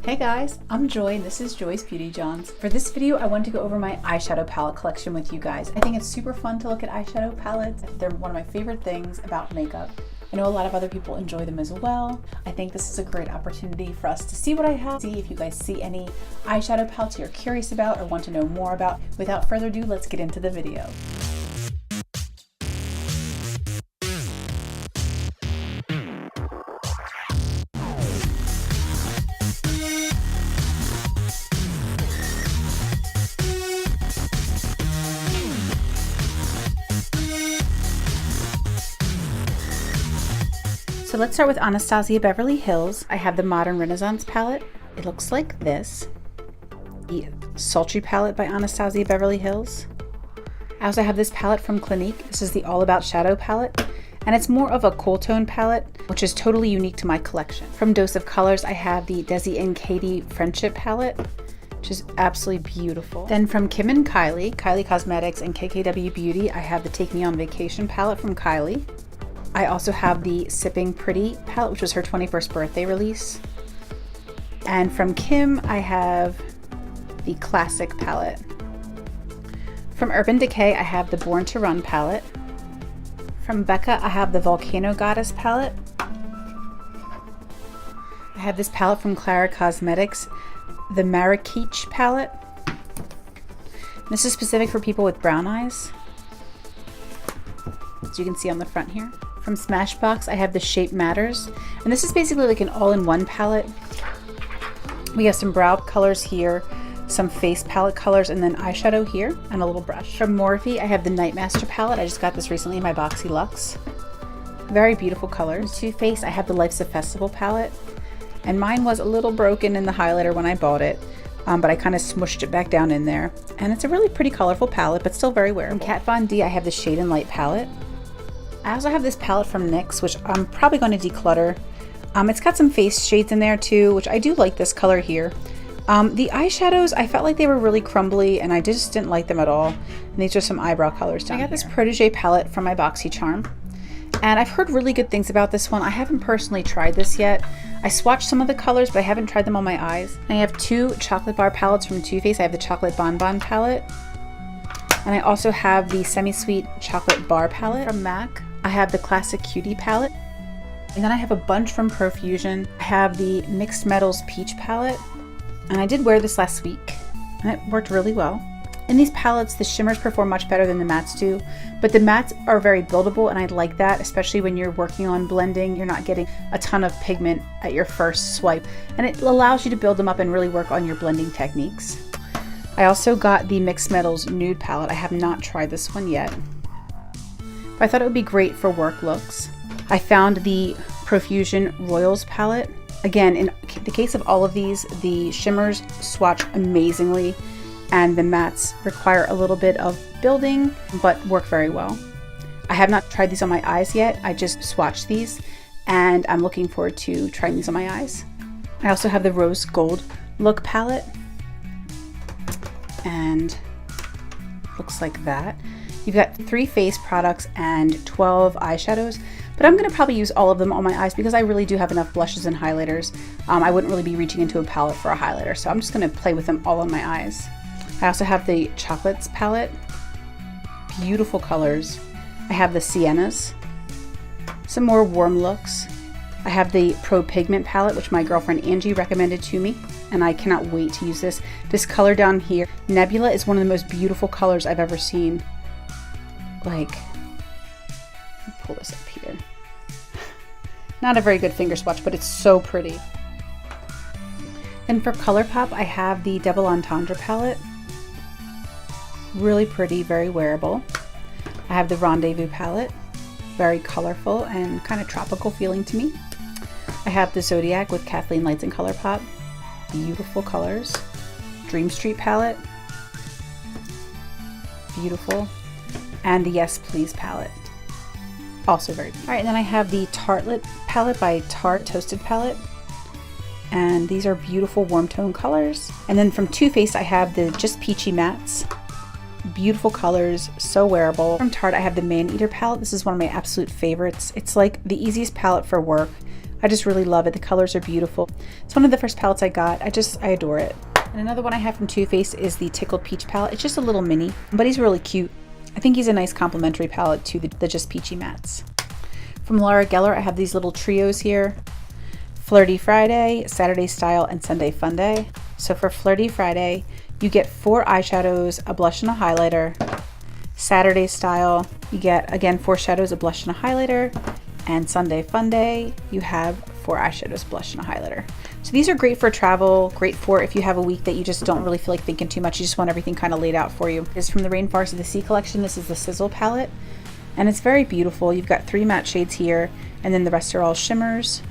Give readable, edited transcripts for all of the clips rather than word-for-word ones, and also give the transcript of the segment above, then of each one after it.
Hey guys, I'm Joy and this is Joy's Beauty Johns. For this video, I want to go over my eyeshadow palette collection with you guys. I think it's super fun to look at eyeshadow palettes. They're one of my favorite things about makeup. I know a lot of other people enjoy them as well. I think this is a great opportunity for us to see what I have, see if you guys see any eyeshadow palettes you're curious about or want to know more about. Without further ado, let's get into the video. So let's start with Anastasia Beverly Hills. I have the Modern Renaissance palette. It looks like this. The Sultry palette by Anastasia Beverly Hills. I also have this palette from Clinique. This is the All About Shadow palette. And it's more of a cool tone palette, which is totally unique to my collection. From Dose of Colors, I have the Desi and Katie Friendship palette, which is absolutely beautiful. Then from Kim and Kylie, Kylie Cosmetics and KKW Beauty, I have the Take Me on Vacation palette from Kylie. I also have the Sipping Pretty palette, which was her 21st birthday release. And from Kim, I have the Classic palette. From Urban Decay, I have the Born to Run palette. From Becca, I have the Volcano Goddess palette. I have this palette from Clara Cosmetics, the Marrakech palette. This is specific for people with brown eyes, as you can see on the front here. From Smashbox, I have the Shape Matters, and this is basically like an all-in-one palette. We have some brow colors here, some face palette colors, and then eyeshadow here, and a little brush. From Morphe, I have the Nightmaster palette. I just got this recently in my Boxy Luxe. Very beautiful colors. From Too Faced, I have the Life's a Festival palette, and mine was a little broken in the highlighter when I bought it, but I kind of smushed it back down in there. And it's a really pretty colorful palette, but still very wearable. From Kat Von D, I have the Shade and Light palette. I also have this palette from NYX, which I'm probably going to declutter. It's got some face shades in there too, which I do like this color here. The eyeshadows, I felt like they were really crumbly and I just didn't like them at all. And these are some eyebrow colors down here. I got this Protégé palette from my BoxyCharm. And I've heard really good things about this one. I haven't personally tried this yet. I swatched some of the colors, but I haven't tried them on my eyes. I have two chocolate bar palettes from Too Faced. I have the Chocolate Bonbon palette. And I also have the Semi-Sweet Chocolate Bar palette from MAC. I have the Classic Cutie palette. And then I have a bunch from Profusion. I have the Mixed Metals Peach palette. And I did wear this last week, and it worked really well. In these palettes, the shimmers perform much better than the mattes do, but the mattes are very buildable, and I like that, especially when you're working on blending. You're not getting a ton of pigment at your first swipe, and it allows you to build them up and really work on your blending techniques. I also got the Mixed Metals Nude palette. I have not tried this one yet, but I thought it would be great for work looks. I found the Profusion Royals palette. Again, in the case of all of these, the shimmers swatch amazingly and the mattes require a little bit of building, but work very well. I have not tried these on my eyes yet. I just swatched these and I'm looking forward to trying these on my eyes. I also have the Rose Gold Look palette, and looks like that. You've got 3 face products and 12 eyeshadows, but I'm gonna probably use all of them on my eyes because I really do have enough blushes and highlighters. I wouldn't really be reaching into a palette for a highlighter, so I'm just gonna play with them all on my eyes. I also have the Chocolates palette, beautiful colors. I have the Siennas, some more warm looks. I have the Pro Pigment palette, which my girlfriend Angie recommended to me, and I cannot wait to use this. This color down here, Nebula, is one of the most beautiful colors I've ever seen. Like, let me pull this up here. Not a very good finger swatch, but it's so pretty. And for ColourPop, I have the Double Entendre palette. Really pretty, very wearable. I have the Rendezvous palette, very colorful and kind of tropical feeling to me. I have the Zodiac with Kathleen Lights and ColourPop. Beautiful colors. Dream Street palette. Beautiful. And the Yes Please palette. Also very beautiful. Alright, and then I have the Tartlet palette by Tarte Toasted palette. And these are beautiful warm tone colors. And then from Too Faced, I have the Just Peachy Mattes. Beautiful colors, so wearable. From Tarte, I have the Man Eater palette. This is one of my absolute favorites. It's like the easiest palette for work. I just really love it. The colors are beautiful. It's one of the first palettes I got. I adore it. And another one I have from Too Faced is the Tickled Peach palette. It's just a little mini, but he's really cute. I think he's a nice complementary palette to the Just Peachy mattes. From Laura Geller, I have these little trios here. Flirty Friday, Saturday Style, and Sunday Fun Day. So for Flirty Friday, you get 4 eyeshadows, a blush and a highlighter. Saturday Style, you get, again, 4 shadows, a blush and a highlighter. And Sunday Fun Day, you have 4 eyeshadows, blush, and a highlighter. So these are great for travel, great for if you have a week that you just don't really feel like thinking too much, you just want everything kind of laid out for you. This is from the Rainforest of the Sea collection. This is the Sizzle palette, and it's very beautiful. You've got 3 matte shades here, and then the rest are all shimmers.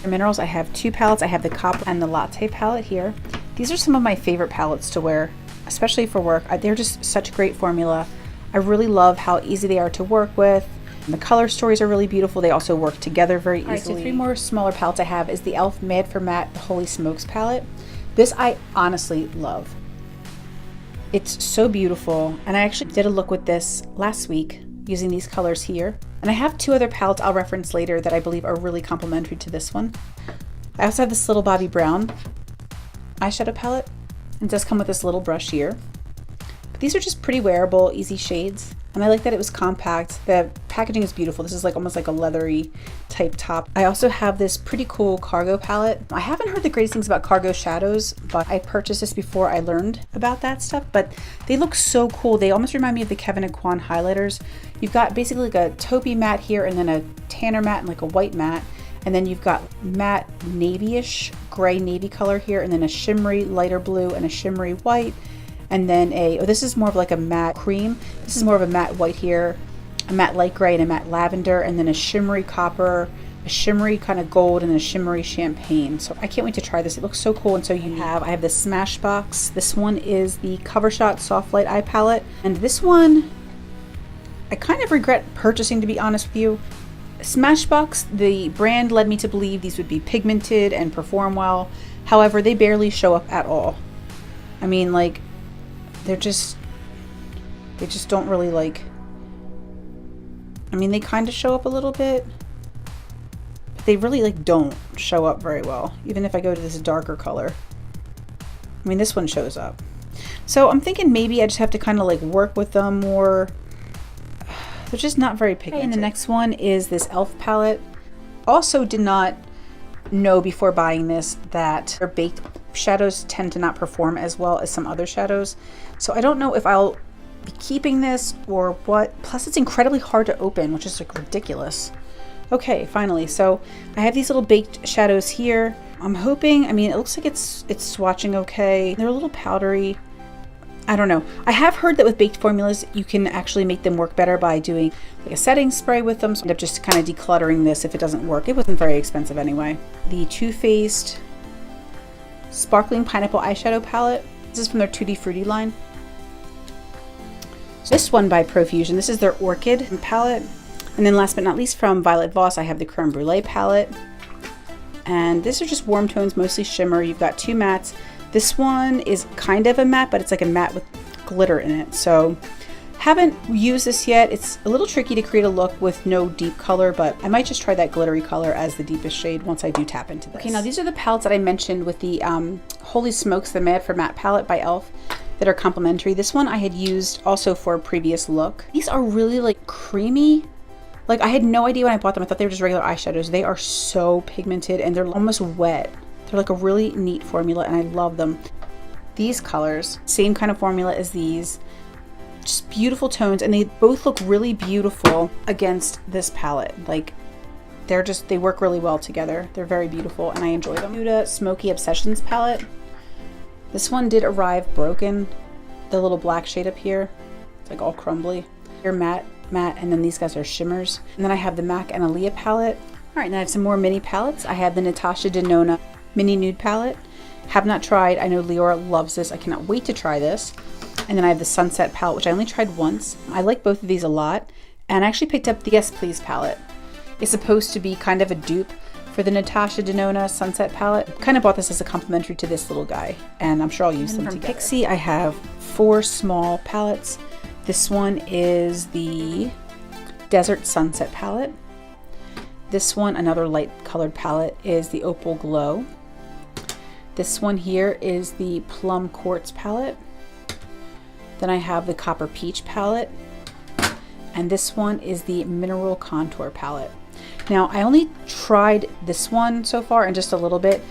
For minerals, I have 2 palettes. I have the Copper and the Latte palette here. These are some of my favorite palettes to wear, especially for work. They're just such great formula. I really love how easy they are to work with. The color stories are really beautiful. They also work together very easily. Alright, so 3 more smaller palettes I have is the e.l.f. Mad for Matte Holy Smokes palette. This I honestly love. It's so beautiful, and I actually did a look with this last week using these colors here. And I have 2 other palettes I'll reference later that I believe are really complementary to this one. I also have this little Bobbi Brown eyeshadow palette, and it does come with this little brush here. But these are just pretty wearable, easy shades. And I like that it was compact. The packaging is beautiful. This is like almost like a leathery type top. I also have this pretty cool cargo palette. I haven't heard the greatest things about cargo shadows, but I purchased this before I learned about that stuff. But they look so cool. They almost remind me of the Kevyn Aucoin highlighters. You've got basically like a taupey matte here, and then a tanner matte and like a white matte. And then you've got matte navy-ish, gray navy color here, and then a shimmery lighter blue and a shimmery white. And then this is more of like a matte cream. This is more of a matte white here, a matte light gray and a matte lavender, and then a shimmery copper, a shimmery kind of gold, and a shimmery champagne. So I can't wait to try this. It looks so cool and so unique. I have the Smashbox. This one is the Cover Shot Soft Light Eye Palette. And this one, I kind of regret purchasing, to be honest with you. Smashbox, the brand led me to believe these would be pigmented and perform well. However, they barely show up at all. I mean, like, they just don't really like, I mean, they kind of show up a little bit, but they really like don't show up very well. Even if I go to this darker color, I mean, this one shows up. So I'm thinking maybe I just have to kind of like work with them more. They're just not very pigmented. Okay, and the next one is this e.l.f. palette. Also did not know before buying this that their baked shadows tend to not perform as well as some other shadows. So I don't know if I'll be keeping this or what. Plus it's incredibly hard to open, which is like ridiculous. Okay, finally. So I have these little baked shadows here. I'm hoping, I mean, it looks like it's swatching okay. They're a little powdery. I don't know. I have heard that with baked formulas, you can actually make them work better by doing like a setting spray with them. So I end up just kind of decluttering this if it doesn't work. It wasn't very expensive anyway. The Too Faced Sparkling Pineapple Eyeshadow Palette. This is from their Tutti Frutti line. This one by Profusion. This is their Orchid palette. And then last but not least from Violet Voss, I have the Creme Brulee palette. And these are just warm tones, mostly shimmer. You've got 2 mattes. This one is kind of a matte, but it's like a matte with glitter in it. So haven't used this yet. It's a little tricky to create a look with no deep color, but I might just try that glittery color as the deepest shade once I do tap into this. Okay, now these are the palettes that I mentioned with the Holy Smokes, the Mad for Matte palette by e.l.f. that are complimentary. This one I had used also for a previous look. These are really like creamy. Like I had no idea when I bought them. I thought they were just regular eyeshadows. They are so pigmented and they're almost wet. They're like a really neat formula and I love them. These colors, same kind of formula as these. Just beautiful tones, and they both look really beautiful against this palette. Like they work really well together. They're very beautiful and I enjoy them. Nuda Smoky Obsessions palette. This one did arrive broken. The little black shade up here, it's like all crumbly. Here matte, and then these guys are shimmers. And then I have the MAC and Aaliyah palette. All right, now I have some more mini palettes. I have the Natasha Denona Mini Nude palette. Have not tried. I know Leora loves this. I cannot wait to try this. And then I have the Sunset palette, which I only tried once. I like both of these a lot. And I actually picked up the Yes Please palette. It's supposed to be kind of a dupe for the Natasha Denona Sunset palette. Kind of bought this as a complimentary to this little guy, and I'm sure I'll use them together. From Pixi, I have 4 small palettes. This one is the Desert Sunset palette. This one, another light colored palette, is the Opal Glow. This one here is the Plum Quartz palette. Then I have the Copper Peach palette. And this one is the Mineral Contour palette. Now, I only tried this one so far and just a little bit.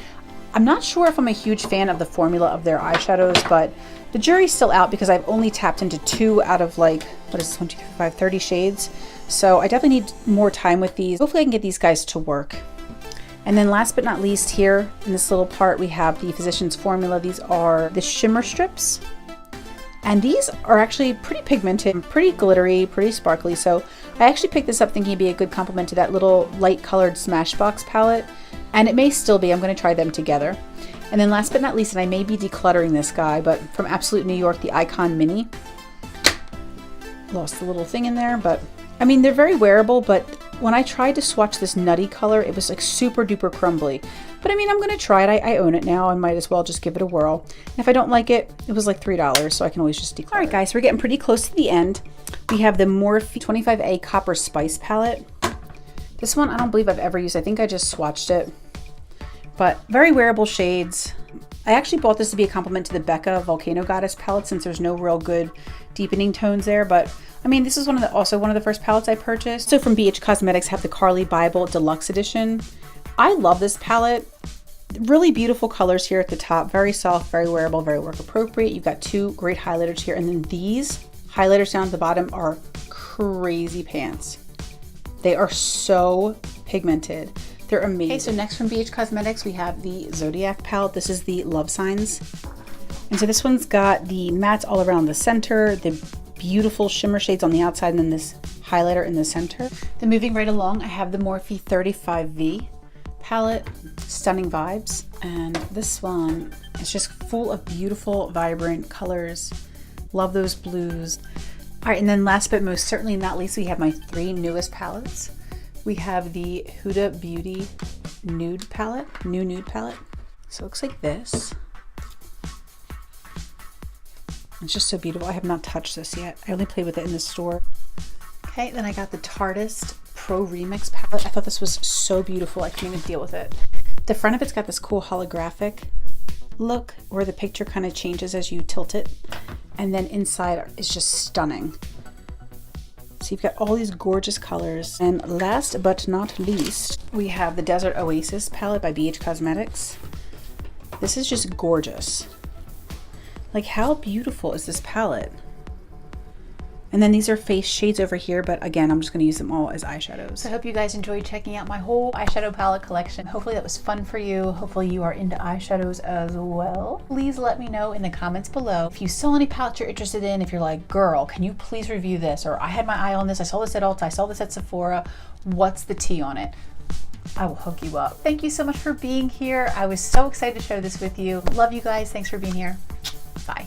I'm not sure if I'm a huge fan of the formula of their eyeshadows, but the jury's still out because I've only tapped into 2 out of like, what is this, 1, 2, 3, 4, 5, 30 shades. So I definitely need more time with these. Hopefully I can get these guys to work. And then last but not least, here in this little part, we have the Physicians Formula. These are the shimmer strips. And these are actually pretty pigmented, pretty glittery, pretty sparkly. So I actually picked this up thinking it'd be a good complement to that little light colored Smashbox palette. And it may still be. I'm going to try them together. And then last but not least, and I may be decluttering this guy, but from Absolute New York, the Icon Mini. Lost the little thing in there, but I mean, they're very wearable, but when I tried to swatch this nutty color, it was like super duper crumbly. But I mean, I'm going to try it. I own it now. I might as well just give it a whirl. And if I don't like it, it was like $3, so I can always just declutter. All right, guys, we're getting pretty close to the end. We have the Morphe 25A Copper Spice palette. This one, I don't believe I've ever used. I think I just swatched it. But very wearable shades. I actually bought this to be a complement to the Becca Volcano Goddess palette since there's no real good deepening tones there. But I mean, this is also one of the first palettes I purchased. So from BH Cosmetics, have the Carly Bible Deluxe Edition. I love this palette. Really beautiful colors here at the top. Very soft, very wearable, very work appropriate. You've got 2 great highlighters here. And then these highlighters down at the bottom are crazy pants. They are so pigmented. They're amazing. Okay, so next from BH Cosmetics, we have the Zodiac palette. This is the Love Signs. And so this one's got the mattes all around the center, the beautiful shimmer shades on the outside, and then this highlighter in the center. Then moving right along, I have the Morphe 35V palette. Stunning vibes. And this one is just full of beautiful, vibrant colors. Love those blues. All right, and then last but most certainly not least, we have my 3 newest palettes. We have the Huda Beauty Nude palette, Nude palette. So it looks like this. It's just so beautiful. I have not touched this yet. I only played with it in the store. Okay, then I got the Tartist Pro Remix palette. I thought this was so beautiful. I couldn't even deal with it. The front of it's got this cool holographic look where the picture kind of changes as you tilt it. And then inside is just stunning. So you've got all these gorgeous colors. And last but not least, we have the Desert Oasis palette by BH Cosmetics. This is just gorgeous. Like, how beautiful is this palette? And then these are face shades over here, but again, I'm just going to use them all as eyeshadows. So I hope you guys enjoyed checking out my whole eyeshadow palette collection. Hopefully that was fun for you. Hopefully you are into eyeshadows as well. Please let me know in the comments below if you saw any palettes you're interested in. If you're like, girl, can you please review this? Or I had my eye on this. I saw this at Ulta. I saw this at Sephora. What's the tea on it? I will hook you up. Thank you so much for being here. I was so excited to share this with you. Love you guys. Thanks for being here. Bye.